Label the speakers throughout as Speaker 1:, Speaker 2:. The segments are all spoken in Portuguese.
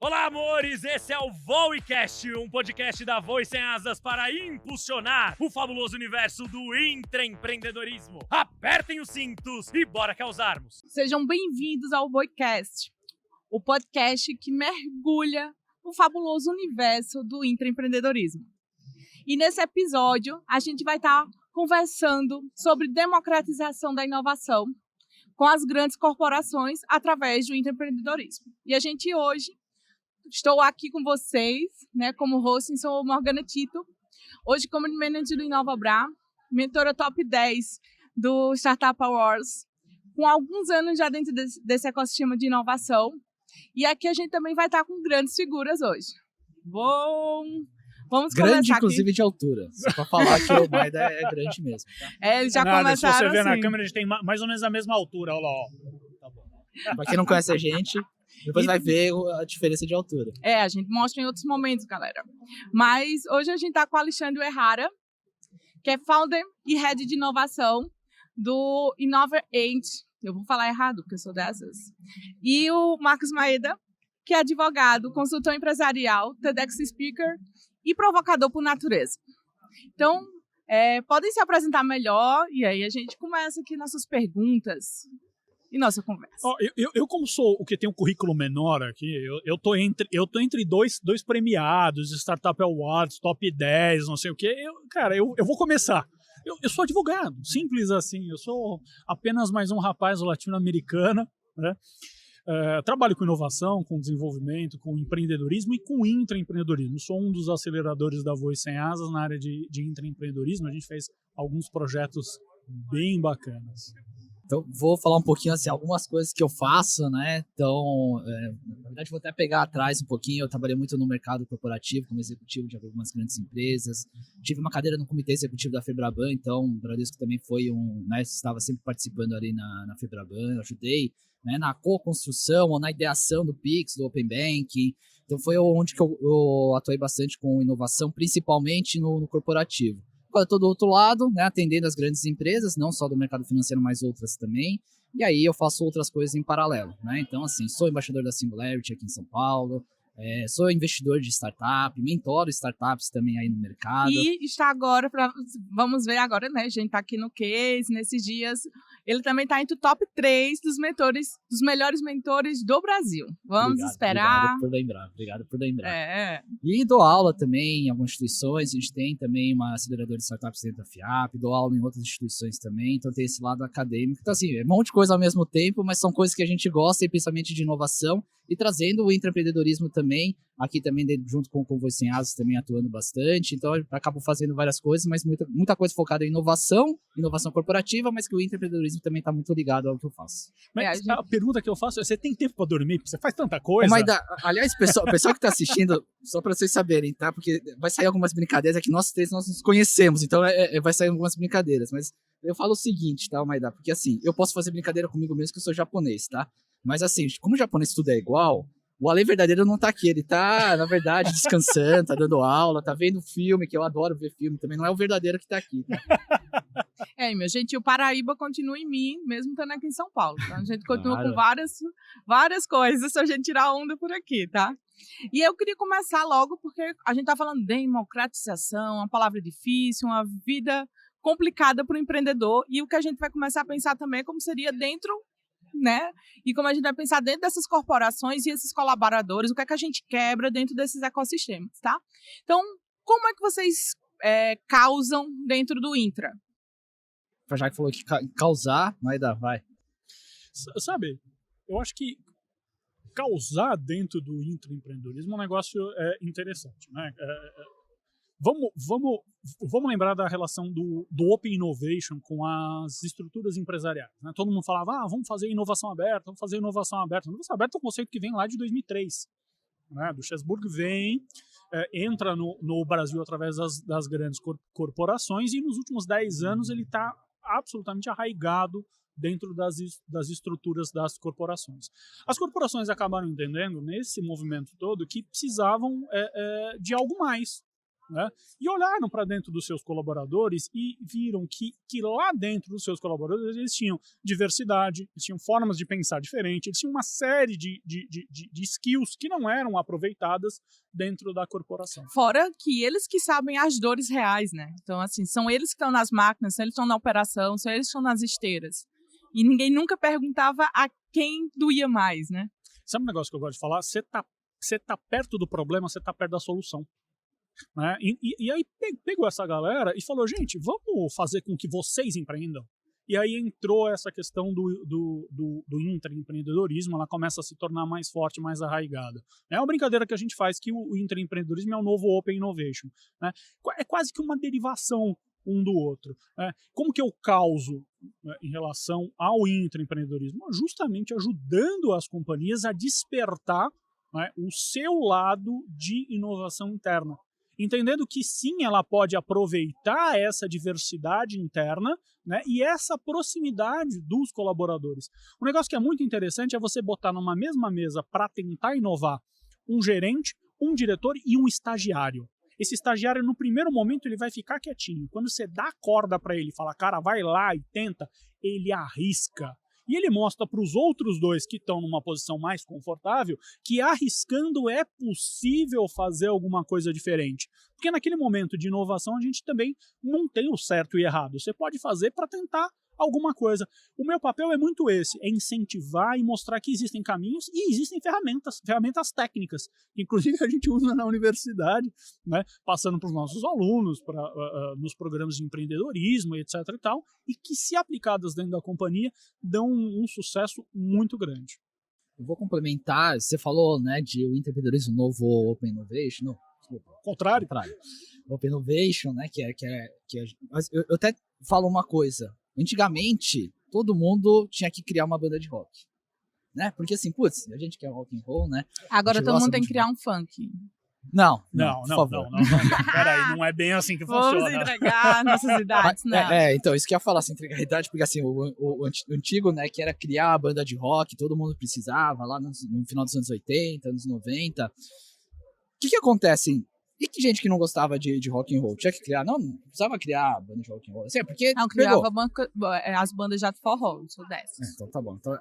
Speaker 1: Olá, amores! Esse é o Voicast, um podcast da Voe Sem Asas para impulsionar o fabuloso universo do intraempreendedorismo. Apertem os cintos e bora causarmos!
Speaker 2: Sejam bem-vindos ao Voicast, o podcast que mergulha no fabuloso universo do intraempreendedorismo. E nesse episódio, a gente vai estar conversando sobre democratização da inovação com as grandes corporações através do intraempreendedorismo. E a gente hoje, estou aqui com vocês, como host, sou Morgana Tito, hoje como manager do InovaBra, mentora top 10 do Startup Awards, com alguns anos já dentro desse ecossistema de inovação. E aqui a gente também vai estar com grandes figuras hoje. Vamos
Speaker 3: grande,
Speaker 2: começar
Speaker 3: inclusive,
Speaker 2: aqui.
Speaker 3: De altura. Só pra falar que o Maida é grande mesmo. Tá?
Speaker 2: Eles já
Speaker 1: Nada,
Speaker 2: começaram
Speaker 1: se você ver
Speaker 2: assim.
Speaker 1: na câmera, a gente tem mais ou menos a mesma altura. Olha lá, ó. Tá bom.
Speaker 3: Pra quem não conhece a gente, depois vai ver a diferença de altura.
Speaker 2: A gente mostra em outros momentos, galera. Mas hoje a gente está com o Alexandre Errara, que é founder e head de inovação do Innover8. Eu vou falar errado, porque eu sou dessas. E o Marcos Maeda, que é advogado, consultor empresarial, TEDx speaker e provocador por natureza. Então, podem se apresentar melhor e aí a gente começa aqui nossas perguntas e nossa conversa.
Speaker 4: Eu como sou o que tem um currículo menor aqui, eu tô entre dois premiados, Startup Awards, Top 10, não sei o quê. Eu vou começar. Eu sou advogado, simples assim. Eu sou apenas mais um rapaz latino-americano, né? Trabalho com inovação, com desenvolvimento, com empreendedorismo e com intraempreendedorismo. Sou um dos aceleradores da Voe Sem Asas na área de intraempreendedorismo. A gente fez alguns projetos bem bacanas.
Speaker 3: Então, vou falar um pouquinho, assim, algumas coisas que eu faço, né? Então, na verdade, vou até pegar atrás um pouquinho. Eu trabalhei muito no mercado corporativo, como executivo de algumas grandes empresas. Tive uma cadeira no comitê executivo da Febraban, então, o Bradesco também foi estava sempre participando ali na Febraban. Eu ajudei, né, na co-construção ou na ideação do Pix, do Open Banking. Então, foi onde que eu atuei bastante com inovação, principalmente no corporativo. Agora eu estou do outro lado, né, atendendo as grandes empresas, não só do mercado financeiro, mas outras também. E aí eu faço outras coisas em paralelo, né? Então, assim, sou embaixador da Singularity aqui em São Paulo, sou investidor de startup, mentoro startups também aí no mercado.
Speaker 2: E está agora, vamos ver agora, né? A gente está aqui no Case, nesses dias. Ele também está entre o top 3 dos melhores mentores do Brasil. Vamos esperar.
Speaker 3: Obrigado por lembrar.
Speaker 2: É.
Speaker 3: E dou aula também em algumas instituições. A gente tem também uma aceleradora de startups dentro da FIAP, dou aula em outras instituições também. Então tem esse lado acadêmico. Então, assim, é um monte de coisa ao mesmo tempo, mas são coisas que a gente gosta, e principalmente de inovação. E trazendo o intraempreendedorismo também, aqui também junto com o Voe Sem Asas também atuando bastante. Então eu acabo fazendo várias coisas, mas muita coisa focada em inovação corporativa, mas que o intraempreendedorismo também está muito ligado ao que eu faço.
Speaker 4: Mas a pergunta que eu faço é, você tem tempo para dormir? Porque você faz tanta coisa.
Speaker 3: Aliás, pessoal que está assistindo, só para vocês saberem, tá? Porque vai sair algumas brincadeiras, é que nós três nos conhecemos, então vai sair algumas brincadeiras, mas eu falo o seguinte, tá, Maida? Porque assim, eu posso fazer brincadeira comigo mesmo que eu sou japonês, tá? Mas assim, como o japonês tudo é igual, o Ale verdadeiro não tá aqui, ele tá, na verdade, descansando, tá dando aula, tá vendo filme, que eu adoro ver filme também, não é o verdadeiro que tá aqui, tá?
Speaker 2: Meu gente, o Paraíba continua em mim, mesmo estando aqui em São Paulo. Então a gente continua
Speaker 3: Claro.
Speaker 2: com várias coisas, se a gente tirar onda por aqui, tá? E eu queria começar logo, porque a gente tá falando de democratização, uma palavra difícil, uma vida complicada para o empreendedor, e o que a gente vai começar a pensar também é como seria dentro, né? E como a gente vai pensar dentro dessas corporações e esses colaboradores, o que é que a gente quebra dentro desses ecossistemas, tá? Então, como é que vocês causam dentro do Intra?
Speaker 3: Já que falou que causar, Maida, vai.
Speaker 4: Sabe, eu acho que causar dentro do intraempreendedorismo é um negócio interessante, né? Vamos lembrar da relação do Open Innovation com as estruturas empresariais, né? Todo mundo falava, vamos fazer inovação aberta, vamos fazer inovação aberta. Inovação aberta é um conceito que vem lá de 2003, né? Do Chesburg entra no Brasil através das grandes corporações, e nos últimos 10 anos ele está absolutamente arraigado dentro das estruturas das corporações. As corporações acabaram entendendo, nesse movimento todo, que precisavam de algo mais, né? E olharam para dentro dos seus colaboradores e viram que lá dentro dos seus colaboradores eles tinham diversidade, eles tinham formas de pensar diferente, eles tinham uma série de skills que não eram aproveitadas dentro da corporação.
Speaker 2: Fora que eles que sabem as dores reais, né? Então, assim, são eles que estão nas máquinas, são eles que estão na operação, são eles que estão nas esteiras. E ninguém nunca perguntava a quem doía mais, né?
Speaker 4: Sabe um negócio que eu gosto de falar? Você tá perto do problema, você tá perto da solução. Né? E aí pegou essa galera e falou, gente, vamos fazer com que vocês empreendam. E aí entrou essa questão do intraempreendedorismo, ela começa a se tornar mais forte, mais arraigada. É uma brincadeira que a gente faz que o intraempreendedorismo é o novo Open Innovation. Né? É quase que uma derivação um do outro. Né? Como que eu causo, né, em relação ao intraempreendedorismo? Justamente ajudando as companhias a despertar, né, o seu lado de inovação interna. Entendendo que sim, ela pode aproveitar essa diversidade interna, né, e essa proximidade dos colaboradores. Um negócio que é muito interessante é você botar numa mesma mesa para tentar inovar um gerente, um diretor e um estagiário. Esse estagiário, no primeiro momento, ele vai ficar quietinho. Quando você dá a corda para ele e fala, cara, vai lá e tenta, ele arrisca. E ele mostra para os outros dois que estão numa posição mais confortável que arriscando é possível fazer alguma coisa diferente. Porque naquele momento de inovação a gente também não tem o certo e errado. Você pode fazer para tentar alguma coisa. O meu papel é muito esse, é incentivar e mostrar que existem caminhos e existem ferramentas técnicas, que inclusive a gente usa na universidade, né, passando para os nossos alunos, nos programas de empreendedorismo, etc. e tal, e que se aplicadas dentro da companhia dão um sucesso muito grande.
Speaker 3: Eu vou complementar, você falou, né, de o intraempreendedorismo novo Open Innovation, não, desculpa,
Speaker 4: Contrário.
Speaker 3: Open Innovation, né, mas eu até falo uma coisa. Antigamente, todo mundo tinha que criar uma banda de rock, né? Porque assim, putz, a gente quer rock and roll, né?
Speaker 2: Agora todo mundo tem que criar um funk.
Speaker 3: Não,
Speaker 4: por favor. Não. Peraí, não é bem assim que funciona.
Speaker 2: Vamos entregar nossas idades, não.
Speaker 3: Então, isso que eu ia falar, assim, entregar a idade, porque assim, o antigo, né, que era criar a banda de rock, todo mundo precisava, lá no final dos anos 80, anos 90. O que acontece? E que gente que não gostava de rock and roll? Tinha que criar? Não precisava criar banda de rock and roll. Assim, porque
Speaker 2: não, criava as bandas já de forró, eu sou dessas.
Speaker 3: Então tá bom. Então,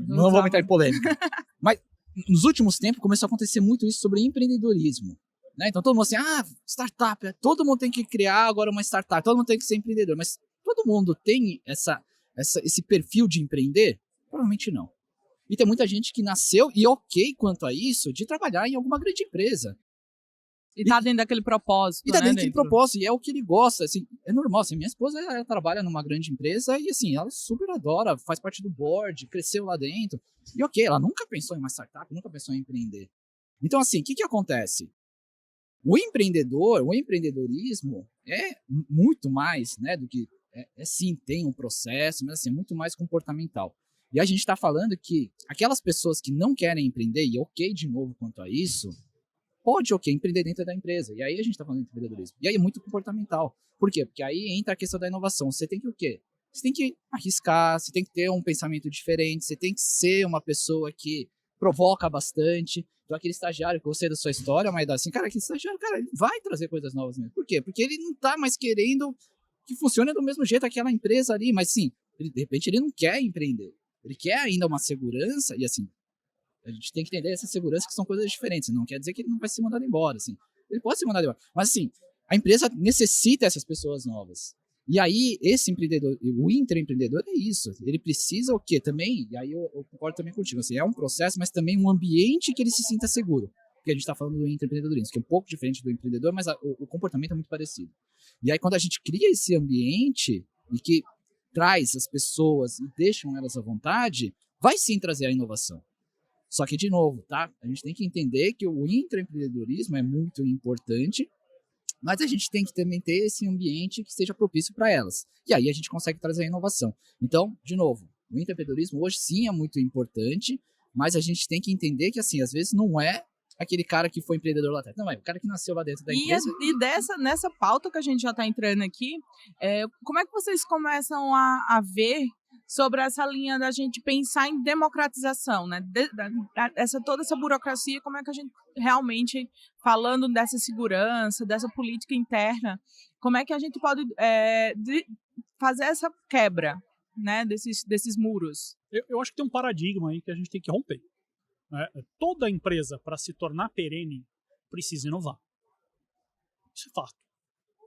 Speaker 3: não vamos entrar em polêmica. Mas nos últimos tempos começou a acontecer muito isso sobre empreendedorismo. Né? Então todo mundo assim, startup, todo mundo tem que criar agora uma startup, todo mundo tem que ser empreendedor. Mas todo mundo tem esse perfil de empreender? Provavelmente não. E tem muita gente que nasceu, e ok quanto a isso, de trabalhar em alguma grande empresa.
Speaker 2: E tá dentro daquele propósito,
Speaker 3: E tá dentro daquele propósito, e é o que ele gosta, assim, é normal, assim, minha esposa, ela trabalha numa grande empresa e, assim, ela super adora, faz parte do board, cresceu lá dentro, e ok, ela nunca pensou em uma startup, nunca pensou em empreender. Então, assim, o que acontece? O empreendedorismo é muito mais, né, do que, sim, tem um processo, mas, assim, é muito mais comportamental. E a gente tá falando que aquelas pessoas que não querem empreender, e ok, de novo, quanto a isso, pode, empreender dentro da empresa. E aí a gente está falando de empreendedorismo. E aí é muito comportamental. Por quê? Porque aí entra a questão da inovação. Você tem que o quê? Você tem que arriscar, você tem que ter um pensamento diferente, você tem que ser uma pessoa que provoca bastante. Então aquele estagiário que eu gostei da sua história, mas assim, cara, aquele estagiário, cara, ele vai trazer coisas novas mesmo. Por quê? Porque ele não está mais querendo que funcione do mesmo jeito aquela empresa ali, mas sim, de repente ele não quer empreender. Ele quer ainda uma segurança e assim, a gente tem que entender essa segurança que são coisas diferentes. Não quer dizer que ele não vai ser mandado embora, assim. Ele pode ser mandado embora. Mas, assim, a empresa necessita dessas pessoas novas. E aí, esse empreendedor, o intraempreendedor é isso. Ele precisa o quê? Também, e aí eu concordo também contigo, assim, é um processo, mas também um ambiente que ele se sinta seguro. Porque a gente está falando do intraempreendedorismo, que é um pouco diferente do empreendedor, mas o comportamento é muito parecido. E aí, quando a gente cria esse ambiente e que traz as pessoas e deixam elas à vontade, vai sim trazer a inovação. Só que, de novo, tá? A gente tem que entender que o intraempreendedorismo é muito importante, mas a gente tem que também ter esse ambiente que seja propício para elas. E aí a gente consegue trazer a inovação. Então, de novo, o intraempreendedorismo hoje sim é muito importante, mas a gente tem que entender que, assim, às vezes não é aquele cara que foi empreendedor lá atrás. Não, é o cara que nasceu lá dentro da empresa.
Speaker 2: Nessa pauta que a gente já está entrando aqui, como é que vocês começam a ver sobre essa linha da gente pensar em democratização, né? Toda essa burocracia, como é que a gente realmente, falando dessa segurança, dessa política interna, como é que a gente pode fazer essa quebra, né, desses muros?
Speaker 4: Eu acho que tem um paradigma aí que a gente tem que romper. Né? Toda empresa, para se tornar perene, precisa inovar. Isso é fato.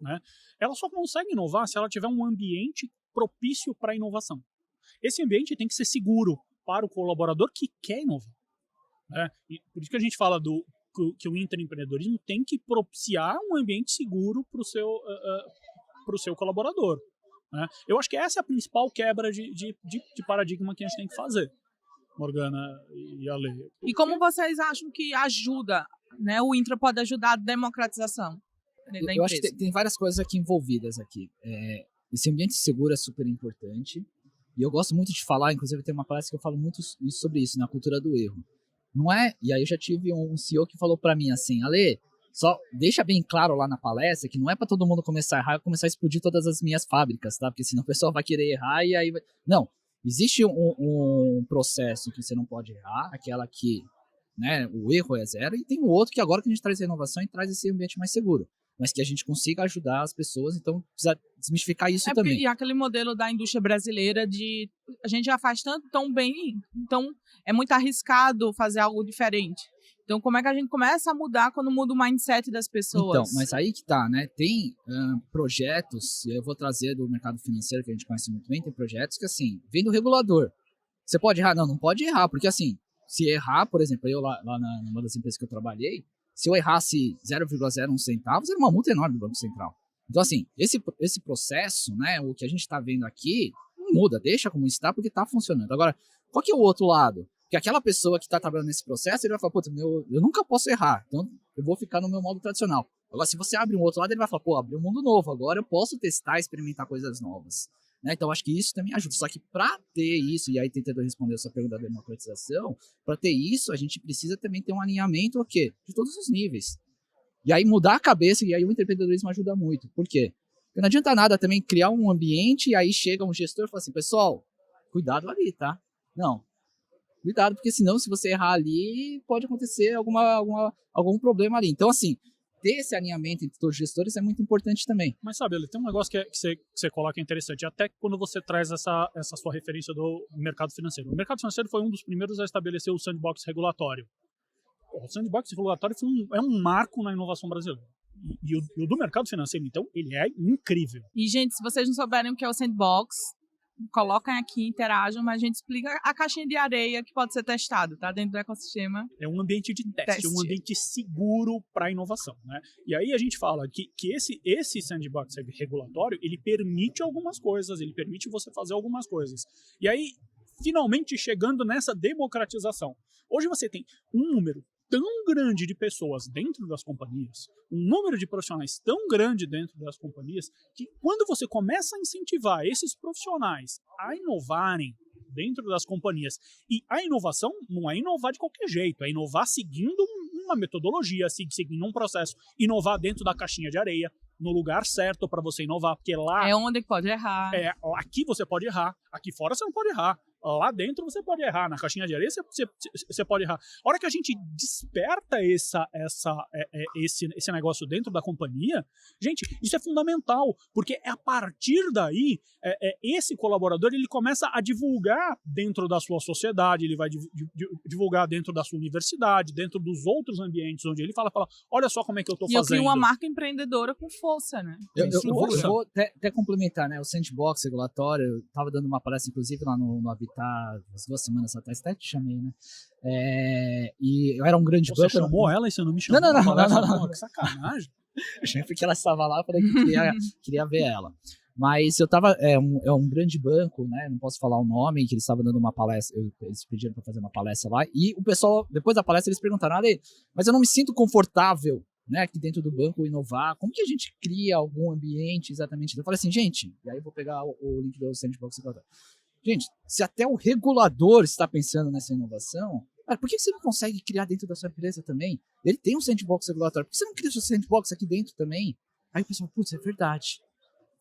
Speaker 4: Né? Ela só consegue inovar se ela tiver um ambiente propício para a inovação. Esse ambiente tem que ser seguro para o colaborador que quer inovar. Né? E por isso que a gente fala que o intraempreendedorismo tem que propiciar um ambiente seguro para o seu colaborador. Né? Eu acho que essa é a principal quebra de paradigma que a gente tem que fazer, Morgana e Ale.
Speaker 2: E como vocês acham que ajuda, né, o Intra pode ajudar a democratização da empresa?
Speaker 3: Eu acho que tem várias coisas aqui envolvidas aqui. Esse ambiente seguro é super importante. E eu gosto muito de falar, inclusive tem uma palestra que eu falo muito sobre isso, na cultura do erro. Não é? E aí eu já tive um CEO que falou pra mim assim, Ale, só deixa bem claro lá na palestra que não é pra todo mundo começar a errar e começar a explodir todas as minhas fábricas, tá? Porque senão o pessoal vai querer errar e aí vai... Não, existe um processo que você não pode errar, aquela que, né, o erro é zero, e tem o outro que agora que a gente traz a inovação e traz esse ambiente mais seguro. Mas que a gente consiga ajudar as pessoas, então precisa desmistificar isso também.
Speaker 2: E aquele modelo da indústria brasileira de a gente já faz tanto tão bem, então é muito arriscado fazer algo diferente. Então como é que a gente começa a mudar quando muda o mindset das pessoas?
Speaker 3: Então, mas aí que tá, né? Tem projetos, eu vou trazer do mercado financeiro que a gente conhece muito bem, tem projetos que assim, vem do regulador. Você pode errar? Não pode errar, porque assim, se errar, por exemplo, eu lá numa das empresas que eu trabalhei, se eu errasse 0,01 centavos, era uma multa enorme do Banco Central. Então, assim, esse processo, né, o que a gente está vendo aqui, não muda, deixa como está, porque está funcionando. Agora, qual que é o outro lado? Que aquela pessoa que está trabalhando nesse processo, ele vai falar, pô, eu nunca posso errar, então eu vou ficar no meu modo tradicional. Agora, se você abre um outro lado, ele vai falar, pô, abri um mundo novo, agora eu posso testar, experimentar coisas novas. Né? Então, acho que isso também ajuda. Só que para ter isso, e aí tentando responder a sua pergunta da democratização, para ter isso, a gente precisa também ter um alinhamento o quê? De todos os níveis. E aí mudar a cabeça, e aí o empreendedorismo ajuda muito. Por quê? Porque não adianta nada também criar um ambiente e aí chega um gestor e fala assim, pessoal, cuidado ali, tá? Não. Cuidado, porque senão se você errar ali, pode acontecer algum problema ali. Então, assim, ter esse alinhamento entre todos os gestores é muito importante também.
Speaker 4: Mas sabe, tem um negócio que você coloca interessante, até quando você traz essa sua referência do mercado financeiro. O mercado financeiro foi um dos primeiros a estabelecer o sandbox regulatório. O sandbox regulatório é um marco na inovação brasileira. E o do mercado financeiro, então, ele é incrível.
Speaker 2: E, gente, se vocês não souberem o que é o sandbox, coloquem aqui, interajam, mas a gente explica a caixinha de areia que pode ser testado, tá? Dentro do ecossistema.
Speaker 4: É um ambiente de teste. Um ambiente seguro para a inovação, né? E aí a gente fala que esse sandbox regulatório, ele permite algumas coisas, ele permite você fazer algumas coisas. E aí, finalmente chegando nessa democratização. Hoje você tem um número tão grande de pessoas dentro das companhias, um número de profissionais tão grande dentro das companhias, que quando você começa a incentivar esses profissionais a inovarem dentro das companhias, e a inovação não é inovar de qualquer jeito, é inovar seguindo uma metodologia, seguindo um processo, inovar dentro da caixinha de areia, no lugar certo para você inovar, porque lá...
Speaker 2: É onde pode errar.
Speaker 4: Aqui você pode errar, aqui fora você não pode errar. Lá dentro você pode errar, na caixinha de areia você pode errar. A hora que a gente desperta esse negócio dentro da companhia, gente, isso é fundamental, porque a partir daí, esse colaborador ele começa a divulgar dentro da sua sociedade, ele vai divulgar dentro da sua universidade, dentro dos outros ambientes onde ele fala, olha só como é que eu estou fazendo.
Speaker 2: E eu crio uma marca empreendedora com força, né?
Speaker 3: Eu vou até complementar, né? O sandbox regulatório, eu estava dando uma palestra, inclusive, lá no Habitat, umas 2 semanas atrás, até te chamei, né? E eu era um grande banco.
Speaker 4: Você chamou ela e você não me chamou?
Speaker 3: Não.
Speaker 4: Que sacanagem.
Speaker 3: Eu chamei porque ela estava lá, eu falei que queria ver ela. Mas eu tava, um grande banco, né? Não posso falar o nome, que eles estavam dando uma palestra, eles pediram para fazer uma palestra lá, e o pessoal, depois da palestra, eles perguntaram, Ale, mas eu não me sinto confortável, né, aqui dentro do banco inovar, como que a gente cria algum ambiente exatamente? Eu falei assim, gente, e aí eu vou pegar o link do Sandbox regulatório. Gente, se até o regulador está pensando nessa inovação, por que você não consegue criar dentro da sua empresa também? Ele tem um sandbox regulatório, por que você não cria o seu sandbox aqui dentro também? Aí o pessoal, putz, é verdade.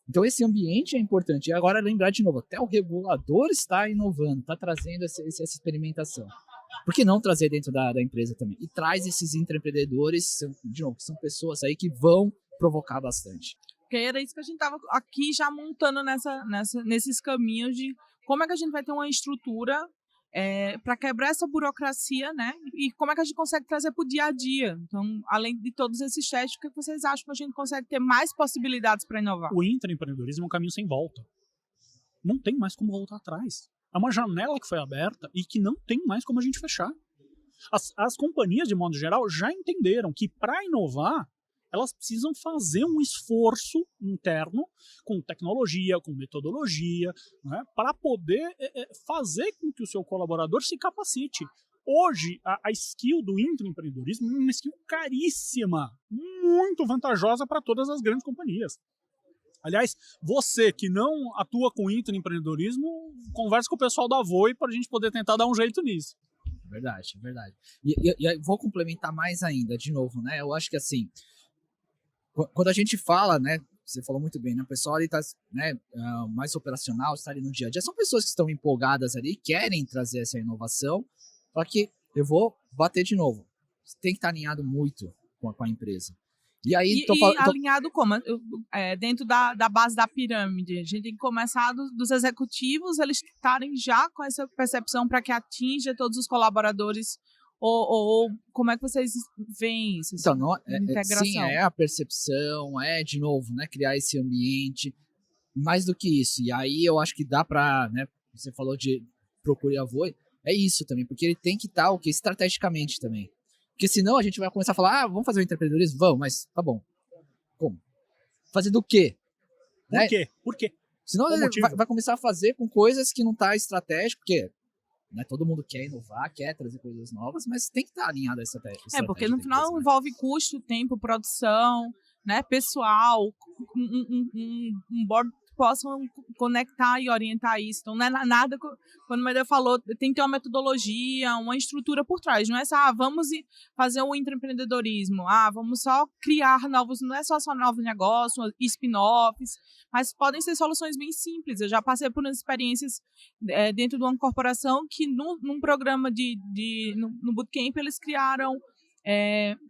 Speaker 3: Então esse ambiente é importante. E agora lembrar de novo, até o regulador está inovando, está trazendo essa experimentação. Por que não trazer dentro da empresa também? E traz esses intraempreendedores, de novo, que são pessoas aí que vão provocar bastante.
Speaker 2: Porque era isso que a gente estava aqui já montando nesses caminhos de como é que a gente vai ter uma estrutura para quebrar essa burocracia, né? E como é que a gente consegue trazer para o dia a dia. Então, além de todos esses testes, o que vocês acham que a gente consegue ter mais possibilidades para inovar?
Speaker 4: O intraempreendedorismo é um caminho sem volta. Não tem mais como voltar atrás. É uma janela que foi aberta e que não tem mais como a gente fechar. As companhias, de modo geral, já entenderam que para inovar, elas precisam fazer um esforço interno com tecnologia, com metodologia, né, para poder fazer com que o seu colaborador se capacite. Hoje, a skill do intraempreendedorismo é uma skill caríssima, muito vantajosa para todas as grandes companhias. Aliás, você que não atua com intraempreendedorismo, converse com o pessoal da Voi para a gente poder tentar dar um jeito nisso.
Speaker 3: Verdade, verdade. E vou complementar mais ainda, de novo, né? Eu acho que assim, quando a gente fala, né? Você falou muito bem, né? O pessoal ali está, né, mais operacional, está ali no dia a dia. São pessoas que estão empolgadas ali, querem trazer essa inovação. Só que eu vou bater de novo. Você tem que estar alinhado muito com a empresa. E aí,
Speaker 2: alinhado como? Dentro da base da pirâmide. A gente tem que começar dos executivos, eles estarem já com essa percepção para que atinja todos os colaboradores. Ou como é que vocês veem isso?
Speaker 3: Então,
Speaker 2: integração?
Speaker 3: Sim, é a percepção, de novo, né, criar esse ambiente. Mais do que isso. E aí eu acho que dá para, né, você falou de procure a Voi, é isso também, porque ele tem que estar estrategicamente também. Porque senão a gente vai começar a falar, vamos fazer o intraempreendedorismo? Vamos, mas tá bom. Como? Fazer do quê?
Speaker 4: Por quê? Por quê?
Speaker 3: Senão vai começar a fazer com coisas que não tá estratégico, porque, né, todo mundo quer inovar, quer trazer coisas novas, mas tem que estar alinhado a estratégia.
Speaker 2: Porque no final envolve custo, tempo, produção, né, pessoal, um board que possam conectar e orientar isso. Então, não é nada, quando o Medel falou, tem que ter uma metodologia, uma estrutura por trás. Não é só, vamos fazer um intraempreendedorismo, vamos só criar novos, não é só novos negócios, spin-offs, mas podem ser soluções bem simples. Eu já passei por umas experiências dentro de uma corporação que num programa no bootcamp eles criaram,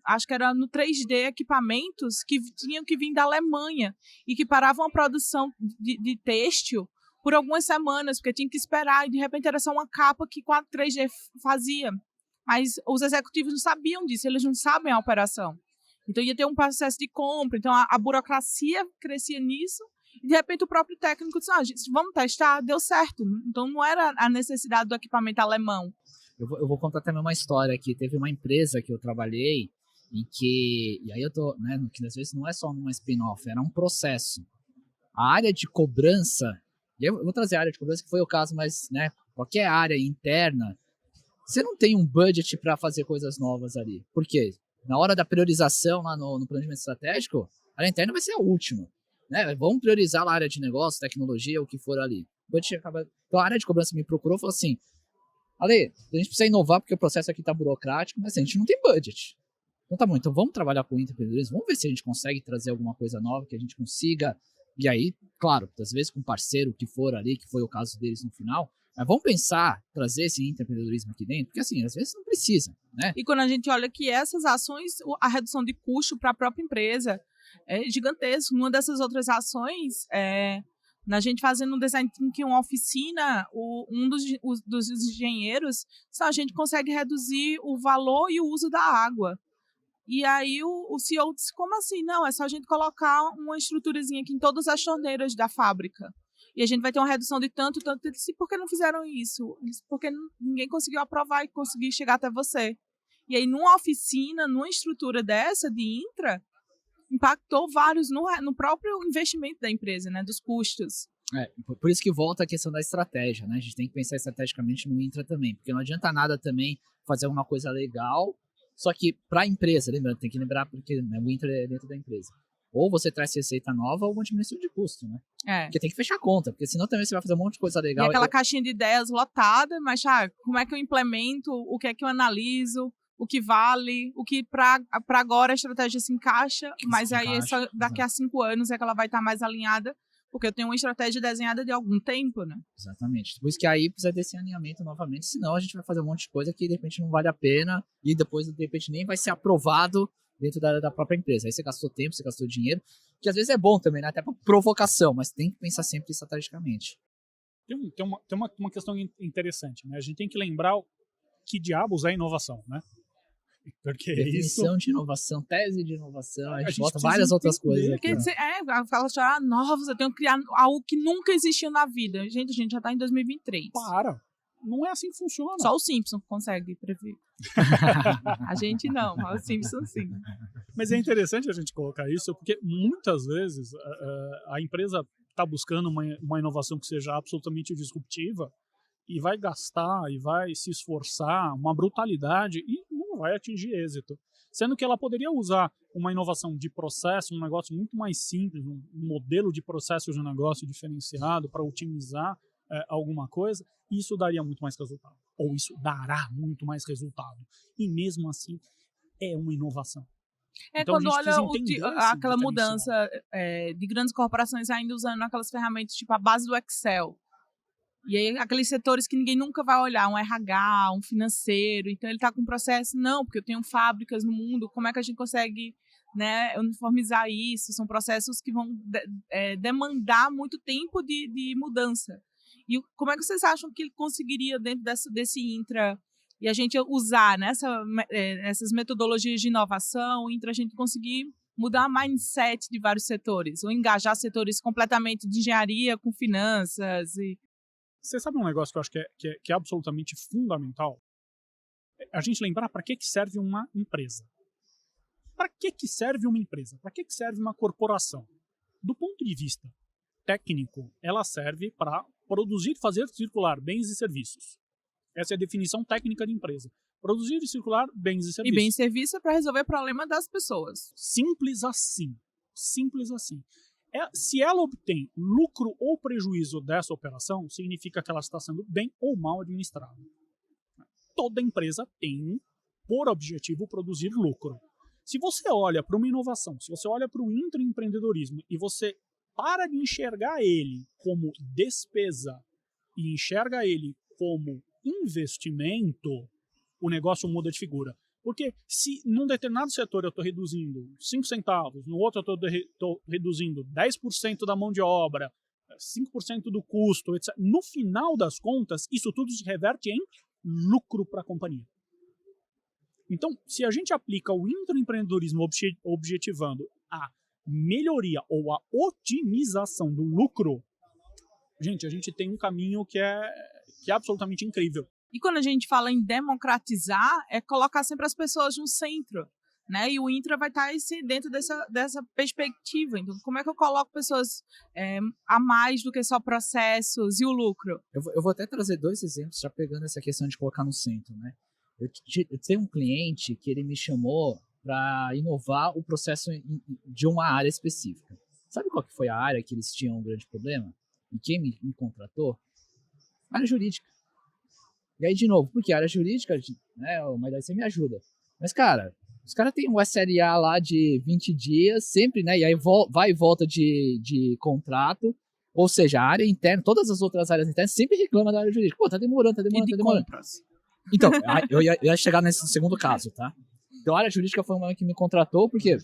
Speaker 2: acho que era no 3D, equipamentos que tinham que vir da Alemanha e que paravam a produção de têxtil por algumas semanas, porque tinha que esperar, e de repente era só uma capa que com a 3D fazia. Mas os executivos não sabiam disso, eles não sabem a operação. Então ia ter um processo de compra, então a burocracia crescia nisso, e de repente o próprio técnico disse, gente, vamos testar, deu certo. Então não era a necessidade do equipamento alemão.
Speaker 3: Eu vou contar também uma história aqui. Teve uma empresa que eu trabalhei em que, e aí eu tô, né, que às vezes não é só uma spin-off, era um processo. A área de cobrança, e eu vou trazer a área de cobrança que foi o caso, mas, né, qualquer área interna, você não tem um budget para fazer coisas novas ali. Por quê? Na hora da priorização lá no planejamento estratégico, a área interna vai ser a última, né? Vamos priorizar lá a área de negócio, tecnologia, o que for ali. O budget acaba... Então a área de cobrança me procurou e falou assim, Ale, a gente precisa inovar porque o processo aqui está burocrático, mas a gente não tem budget. Então tá bom, então vamos trabalhar com o intraempreendedorismo, vamos ver se a gente consegue trazer alguma coisa nova, que a gente consiga, e aí, claro, às vezes com um parceiro que for ali, que foi o caso deles no final, mas vamos pensar, trazer esse intraempreendedorismo aqui dentro, porque assim, às vezes não precisa, né?
Speaker 2: E quando a gente olha que essas ações, a redução de custo para a própria empresa é gigantesco. Uma dessas outras ações na gente fazendo um design thinking, uma oficina, um dos engenheiros, a gente consegue reduzir o valor e o uso da água. E aí o CEO disse, como assim? Não, é só a gente colocar uma estruturazinha aqui em todas as torneiras da fábrica. E a gente vai ter uma redução de tanto. Ele disse, por que não fizeram isso? Ele disse, porque ninguém conseguiu aprovar e conseguir chegar até você. E aí, numa oficina, numa estrutura dessa, de intra, impactou vários no próprio investimento da empresa, né, dos custos.
Speaker 3: Por isso que volta a questão da estratégia, né? A gente tem que pensar estrategicamente no intra também, porque não adianta nada também fazer alguma coisa legal, só que para a empresa, lembrando, tem que lembrar porque, né, o intra é dentro da empresa. Ou você traz receita nova ou uma diminuição de custo, né? Porque tem que fechar a conta, porque senão também você vai fazer um monte de coisa legal.
Speaker 2: E aquela caixinha de ideias lotada, mas como é que eu implemento, o que é que eu analiso, o que vale, o que para agora a estratégia se encaixa, mas aí daqui a 5 anos é que ela vai estar mais alinhada, Porque eu tenho uma estratégia desenhada de algum tempo, né?
Speaker 3: Exatamente. Por isso que aí precisa desse alinhamento novamente, senão a gente vai fazer um monte de coisa que de repente não vale a pena e depois de repente nem vai ser aprovado dentro da própria empresa. Aí você gastou tempo, você gastou dinheiro, que às vezes é bom também, né? Até para provocação, mas tem que pensar sempre estrategicamente.
Speaker 4: Tem uma questão interessante, né? A gente tem que lembrar que diabos é inovação, né? Porque
Speaker 3: definição de inovação, tese de inovação, a gente bota várias outras coisas aqui.
Speaker 2: Porque fala assim, nossa, eu tenho que criar algo que nunca existiu na vida. Gente, a gente já tá em 2023.
Speaker 4: Não é assim que funciona.
Speaker 2: Só o Simpson consegue prever. A gente não, mas o Simpson sim.
Speaker 4: Mas é interessante a gente colocar isso, porque muitas vezes a empresa está buscando uma inovação que seja absolutamente disruptiva e vai gastar e vai se esforçar uma brutalidade e não vai atingir êxito. Sendo que ela poderia usar uma inovação de processo, um negócio muito mais simples, um modelo de processo de negócio diferenciado para otimizar alguma coisa, e isso daria muito mais resultado. Ou isso dará muito mais resultado. E mesmo assim, é uma inovação. Então,
Speaker 2: quando olha aquela mudança de grandes corporações ainda usando aquelas ferramentas tipo a base do Excel. E aí aqueles setores que ninguém nunca vai olhar, um RH, um financeiro, então ele está com um processo, não, porque eu tenho fábricas no mundo, como é que a gente consegue, né, uniformizar isso? São processos que vão demandar muito tempo de mudança. E como é que vocês acham que ele conseguiria, dentro desse intra, e a gente usar, né, essas metodologias de inovação, a gente conseguir mudar a mindset de vários setores, ou engajar setores completamente de engenharia com finanças?
Speaker 4: Você sabe um negócio que eu acho que é absolutamente fundamental? A gente lembrar para que serve uma empresa. Para que serve uma empresa? Para que serve uma corporação? Do ponto de vista técnico, ela serve para produzir e fazer circular bens e serviços. Essa é a definição técnica de empresa. Produzir e circular bens e serviços.
Speaker 2: E bens e serviços é para resolver o problema das pessoas.
Speaker 4: Simples assim. Simples assim. Se ela obtém lucro ou prejuízo dessa operação, significa que ela está sendo bem ou mal administrada. Toda empresa tem por objetivo produzir lucro. Se você olha para uma inovação, se você olha para o intraempreendedorismo e você para de enxergar ele como despesa e enxerga ele como investimento, o negócio muda de figura. Porque se num determinado setor eu estou reduzindo 5 centavos, no outro eu estou reduzindo 10% da mão de obra, 5% do custo, etc. No final das contas, isso tudo se reverte em lucro para a companhia. Então, se a gente aplica o intraempreendedorismo objetivando a melhoria ou a otimização do lucro, gente, a gente tem um caminho que é absolutamente incrível.
Speaker 2: E quando a gente fala em democratizar, é colocar sempre as pessoas no centro, né? E o intra vai estar dentro dessa perspectiva. Então, como é que eu coloco pessoas a mais do que só processos e o lucro?
Speaker 3: Eu vou até trazer 2 exemplos, já pegando essa questão de colocar no centro, né? Eu tenho um cliente que ele me chamou para inovar o processo de uma área específica. Sabe qual que foi a área que eles tinham um grande problema? E quem me contratou? A área jurídica. E aí, de novo, porque a área jurídica, né, mas aí você me ajuda. Mas, cara, os caras têm um SLA lá de 20 dias, sempre, né, e aí vai e volta de contrato, ou seja, a área interna, todas as outras áreas internas sempre reclamam da área jurídica. Pô, tá demorando.
Speaker 2: E de compras.
Speaker 3: Então, eu ia chegar nesse segundo caso, tá? Então, a área jurídica foi uma que me contratou, porque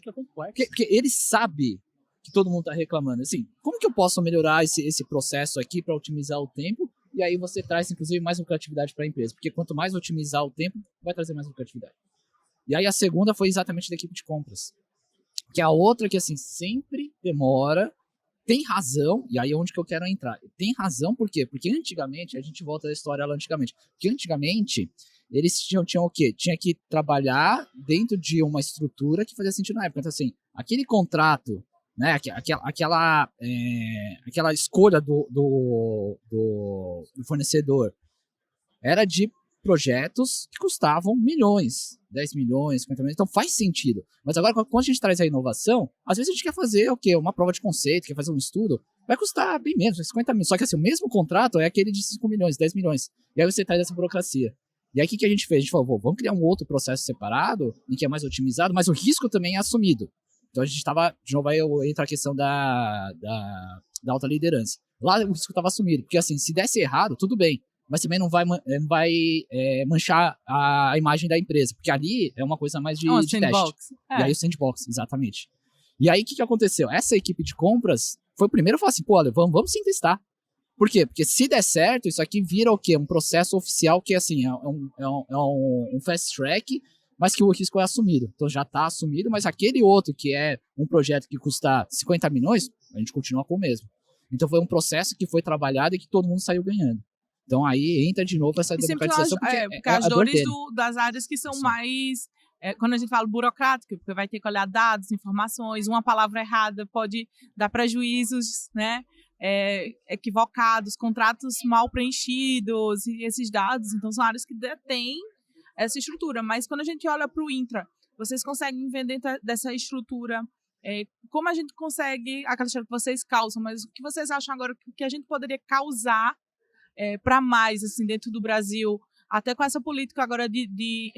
Speaker 3: ele sabe que todo mundo tá reclamando. Assim, como que eu posso melhorar esse processo aqui para otimizar o tempo? E aí você traz, inclusive, mais lucratividade para a empresa. Porque quanto mais otimizar o tempo, vai trazer mais lucratividade. E aí a segunda foi exatamente da equipe de compras. Que é a outra que, assim, sempre demora, tem razão, e aí é onde que eu quero entrar. Tem razão por quê? Porque antigamente, a gente volta da história lá antigamente, porque antigamente eles tinham o quê? Tinha que trabalhar dentro de uma estrutura que fazia sentido na época. Então, assim, aquele contrato, né, aquela escolha do fornecedor era de projetos que custavam milhões, 10 milhões, 50 milhões, então faz sentido. Mas agora, quando a gente traz a inovação, às vezes a gente quer fazer o quê? Uma prova de conceito, quer fazer um estudo, vai custar bem menos, 50 milhões. Só que assim, o mesmo contrato é aquele de 5 milhões, 10 milhões. E aí você traz essa burocracia. E aí o que a gente fez? A gente falou, vamos criar um outro processo separado, em que é mais otimizado, mas o risco também é assumido. Então a gente estava, de novo aí entra a questão da da alta liderança. Lá o risco estava assumido, porque assim, se desse errado, tudo bem, mas também não vai manchar a imagem da empresa, porque ali é uma coisa mais de
Speaker 2: sandbox.
Speaker 3: teste. E aí o sandbox, exatamente. E aí o que aconteceu? Essa equipe de compras foi o primeiro a falar assim, pô, olha, vamos sim testar. Por quê? Porque se der certo, isso aqui vira o quê? Um processo oficial que assim, é um fast track, mas que o risco é assumido. Então já está assumido, mas aquele outro que é um projeto que custa 50 milhões, a gente continua com o mesmo. Então foi um processo que foi trabalhado e que todo mundo saiu ganhando. Então aí entra de novo essa democratização,
Speaker 2: porque as dores das áreas que são mais, quando a gente fala burocrática, porque vai ter que olhar dados, informações, uma palavra errada pode dar prejuízos, né? Equivocados, contratos mal preenchidos e esses dados. Então são áreas que detêm essa estrutura. Mas quando a gente olha para o Intra, vocês conseguem ver dentro dessa estrutura como a gente consegue, aquela história que vocês causam, mas o que vocês acham agora que a gente poderia causar para mais assim, dentro do Brasil, até com essa política agora de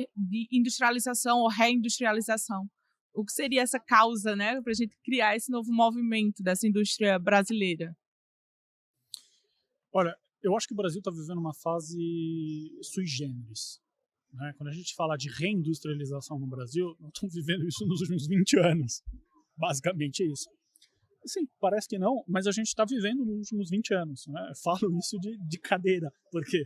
Speaker 2: industrialização ou reindustrialização? O que seria essa causa, né, para a gente criar esse novo movimento dessa indústria brasileira?
Speaker 4: Olha, eu acho que o Brasil está vivendo uma fase sui generis. Né? Quando a gente fala de reindustrialização no Brasil, nós estamos vivendo isso nos últimos 20 anos. Basicamente é isso. Assim, parece que não, mas a gente está vivendo nos últimos 20 anos. Né? Eu falo isso de cadeira, porque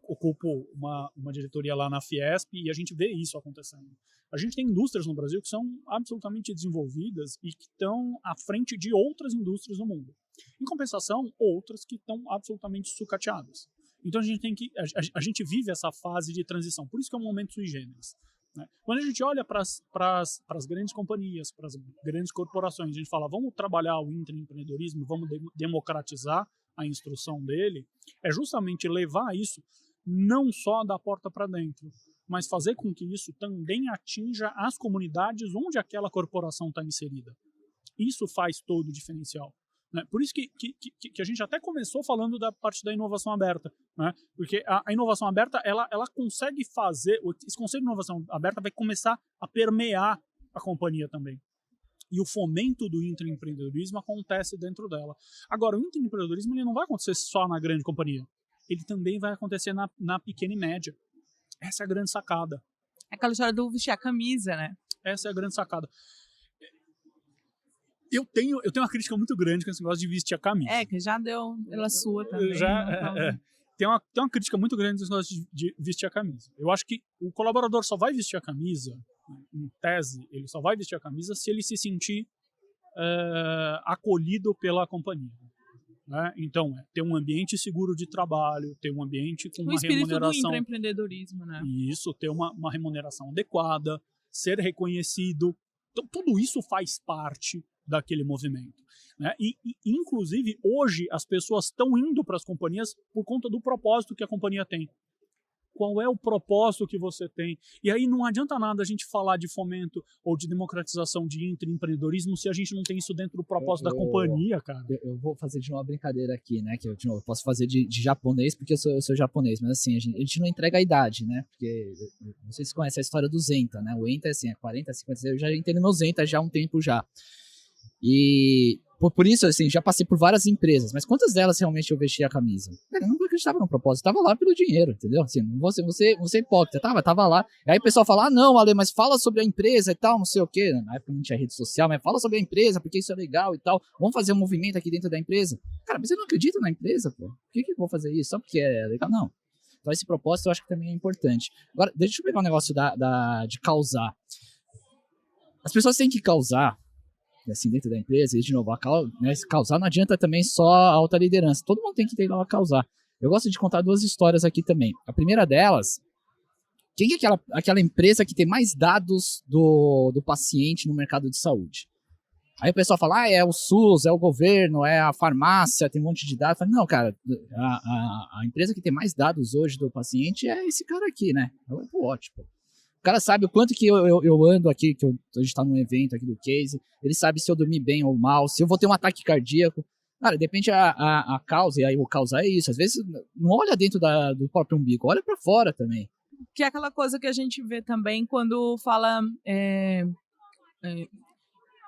Speaker 4: ocupo uma diretoria lá na Fiesp e a gente vê isso acontecendo. A gente tem indústrias no Brasil que são absolutamente desenvolvidas e que estão à frente de outras indústrias no mundo. Em compensação, outras que estão absolutamente sucateadas. Então a gente vive essa fase de transição, por isso que é um momento sui generis. Né? Quando a gente olha para as grandes companhias, para as grandes corporações, a gente fala, vamos trabalhar o intraempreendedorismo, vamos democratizar a instrução dele, é justamente levar isso não só da porta para dentro, mas fazer com que isso também atinja as comunidades onde aquela corporação está inserida. Isso faz todo o diferencial. Né? Por isso que a gente até começou falando da parte da inovação aberta. Né? Porque a inovação aberta, ela consegue fazer, esse conceito de inovação aberta vai começar a permear a companhia também. E o fomento do intraempreendedorismo acontece dentro dela. Agora, o intraempreendedorismo ele não vai acontecer só na grande companhia. Ele também vai acontecer na pequena e média. Essa é a grande sacada.
Speaker 2: É aquela história do vestir a camisa, né?
Speaker 4: Essa é a grande sacada. Eu tenho uma crítica muito grande com esse negócio de vestir a camisa.
Speaker 2: Que já deu pela sua também.
Speaker 4: Tem uma crítica muito grande nesse negócio de vestir a camisa. Eu acho que o colaborador só vai vestir a camisa, em tese, ele só vai vestir a camisa se ele se sentir acolhido pela companhia. Né? Então, ter um ambiente seguro de trabalho, ter um ambiente com uma remuneração... O espírito do intraempreendedorismo, né? Isso, ter uma remuneração adequada, ser reconhecido. Então, tudo isso faz parte daquele movimento. Né? E, inclusive, hoje as pessoas estão indo para as companhias por conta do propósito que a companhia tem. Qual é o propósito que você tem? E aí não adianta nada a gente falar de fomento ou de democratização de intraempreendedorismo se a gente não tem isso dentro do propósito da companhia, cara.
Speaker 3: Eu vou fazer de novo uma brincadeira aqui, né? Que eu posso fazer de japonês porque eu sou japonês, mas assim, a gente não entrega a idade, né? Porque não sei se você conhece a história do Zenta, né? O Enta é assim, 40, 50, eu já entendo meu Zenta já há um tempo já. E por isso, assim, já passei por várias empresas, mas quantas delas realmente eu vestia a camisa? Eu não acreditava no propósito, tava lá pelo dinheiro, entendeu? Assim, você é hipócrita, tava lá. Aí o pessoal fala, não, Ale, mas fala sobre a empresa e tal, não sei o quê. Na época não tinha rede social, mas fala sobre a empresa, porque isso é legal e tal. Vamos fazer um movimento aqui dentro da empresa. Cara, mas eu não acredito na empresa, pô. Por que eu vou fazer isso? Só porque é legal? Não. Então esse propósito eu acho que também é importante. Agora, deixa eu pegar um negócio de causar. As pessoas têm que causar, assim, dentro da empresa, e de novo, causar não adianta também só a alta liderança. Todo mundo tem que ter lá a causar. Eu gosto de contar duas histórias aqui também. A primeira delas, quem é aquela empresa que tem mais dados do paciente no mercado de saúde? Aí o pessoal fala, é o SUS, é o governo, é a farmácia, tem um monte de dados. Falo, não, cara, a empresa que tem mais dados hoje do paciente é esse cara aqui, né? É o Watch, pô. O cara sabe o quanto que eu ando aqui, a gente tá num evento aqui do Case, ele sabe se eu dormi bem ou mal, se eu vou ter um ataque cardíaco. Cara, depende a causa, e aí o causa é isso. Às vezes não olha dentro do próprio umbigo, olha pra fora também.
Speaker 2: Que é aquela coisa que a gente vê também quando fala...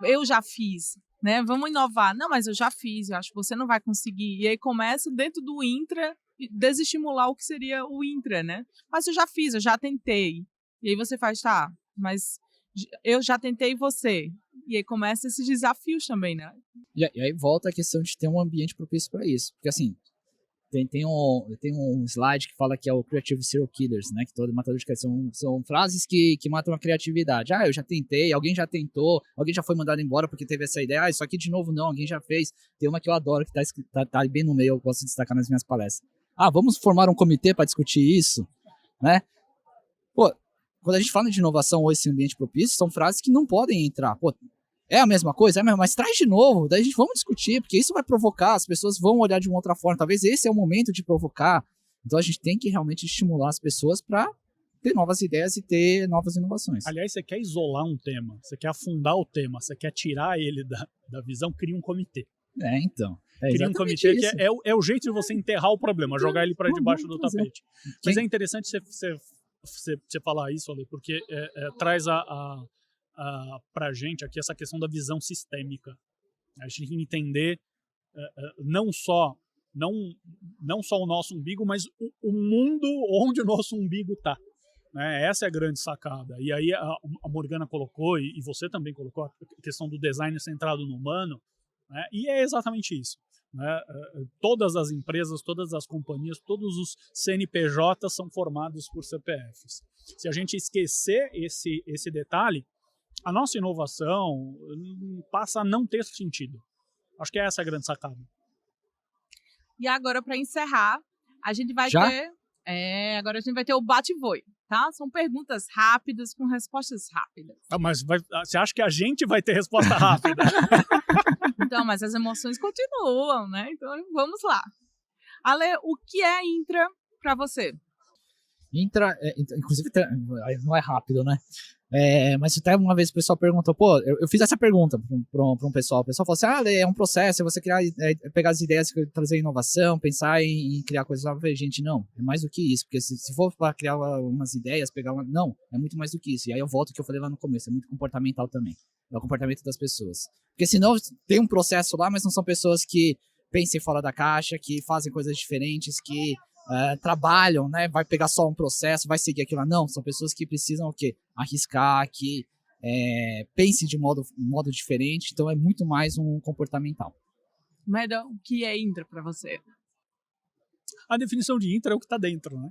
Speaker 2: eu já fiz, né? Vamos inovar. Não, mas eu já fiz, eu acho que você não vai conseguir. E aí começa dentro do intra, desestimular o que seria o intra, né? Mas eu já fiz, eu já tentei. E aí você faz, tá, mas eu já tentei você. E aí começa esses desafios também, né?
Speaker 3: E aí volta a questão de ter um ambiente propício para isso. Porque assim, tem um slide que fala que é o Creative Serial Killers, né? Que todo matador de criação são frases que matam a criatividade. Eu já tentei, alguém já tentou, alguém já foi mandado embora porque teve essa ideia. Isso aqui de novo não, alguém já fez. Tem uma que eu adoro, que tá bem no meio, eu gosto de destacar nas minhas palestras. Vamos formar um comitê para discutir isso, né? Pô, quando a gente fala de inovação ou esse ambiente propício, são frases que não podem entrar. Pô, é a mesma coisa? Mas traz de novo, daí a gente vamos discutir, porque isso vai provocar, as pessoas vão olhar de uma outra forma, talvez esse é o momento de provocar. Então a gente tem que realmente estimular as pessoas para ter novas ideias e ter novas inovações.
Speaker 4: Aliás, você quer isolar um tema, você quer afundar o tema, você quer tirar ele da visão, cria um comitê.
Speaker 3: Então.
Speaker 4: Cria um comitê isso. Que é o jeito de você enterrar o problema, jogar ele para debaixo do tapete. Mas é interessante você falar isso, Ale, porque traz pra gente aqui essa questão da visão sistêmica. A gente tem que entender não só o nosso umbigo, mas o mundo onde o nosso umbigo está. Né? Essa é a grande sacada. E aí a Morgana colocou, e você também colocou, a questão do design centrado no humano, né? E é exatamente isso. Né? Todas as empresas, todas as companhias, todos os CNPJs são formados por CPFs. Se a gente esquecer esse detalhe, a nossa inovação passa a não ter sentido. Acho que essa é a grande sacada.
Speaker 2: E agora, para encerrar, a gente vai
Speaker 3: Já?
Speaker 2: ter... agora a gente vai ter o bate-voe, tá? São perguntas rápidas com respostas rápidas.
Speaker 4: Mas você acha que a gente vai ter resposta rápida?
Speaker 2: Então, mas as emoções continuam, né? Então, vamos lá. Ale, o que é Intra para você?
Speaker 3: Intra, inclusive, não é rápido, né? Mas até uma vez o pessoal perguntou, eu fiz essa pergunta para um pessoal. O pessoal falou assim, é um processo, é você pegar as ideias, trazer inovação, pensar em criar coisas novas. Eu falei, gente, não, é mais do que isso. Porque se for para criar umas ideias, não, é muito mais do que isso. E aí eu volto ao que eu falei lá no começo, é muito comportamental também. É o comportamento das pessoas. Porque senão tem um processo lá, mas não são pessoas que pensem fora da caixa, que fazem coisas diferentes, que trabalham, né? Vai pegar só um processo, vai seguir aquilo lá. Não, são pessoas que precisam o quê? Arriscar, que pensem de modo diferente. Então é muito mais um comportamental.
Speaker 2: Meda, o que é Intra para você?
Speaker 4: A definição de Intra é o que está dentro, né?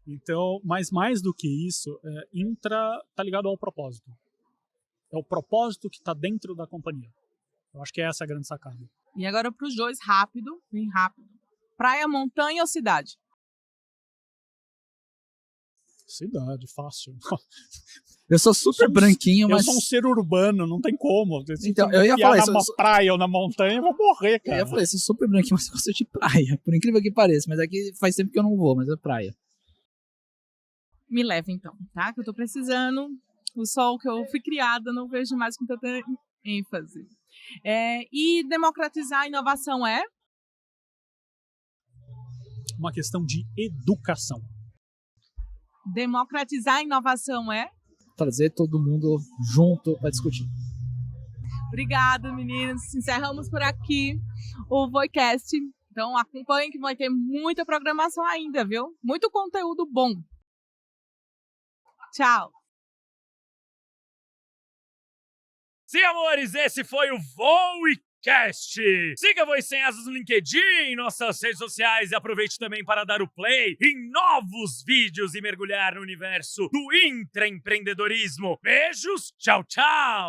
Speaker 4: Então, mas mais do que isso, Intra está ligado ao propósito. É o propósito que está dentro da companhia. Eu acho que essa é a grande sacada.
Speaker 2: E agora para os dois, bem rápido. Praia, montanha ou cidade?
Speaker 4: Cidade, fácil.
Speaker 3: Eu sou super branquinho, mas...
Speaker 4: Eu sou um ser urbano, não tem como.
Speaker 3: Então, eu ia falar isso.
Speaker 4: Na praia ou na montanha, eu vou morrer, cara.
Speaker 3: Eu ia falar, eu sou super branquinho, mas eu gosto de praia. Por incrível que pareça, mas aqui faz tempo que eu não vou, mas é praia.
Speaker 2: Me leva então, tá? Que eu tô precisando. O sol que eu fui criada, não vejo mais com tanta ênfase. E democratizar a inovação é?
Speaker 4: Uma questão de educação.
Speaker 2: Democratizar a inovação é?
Speaker 3: Trazer todo mundo junto para discutir.
Speaker 2: Obrigada, meninas. Encerramos por aqui o Voicast. Então acompanhem que vai ter muita programação ainda, viu? Muito conteúdo bom. Tchau.
Speaker 1: Sim, amores, esse foi o Voicast. Siga a Voz Sem Asas no LinkedIn, em nossas redes sociais e aproveite também para dar o play em novos vídeos e mergulhar no universo do intraempreendedorismo. Beijos, tchau, tchau!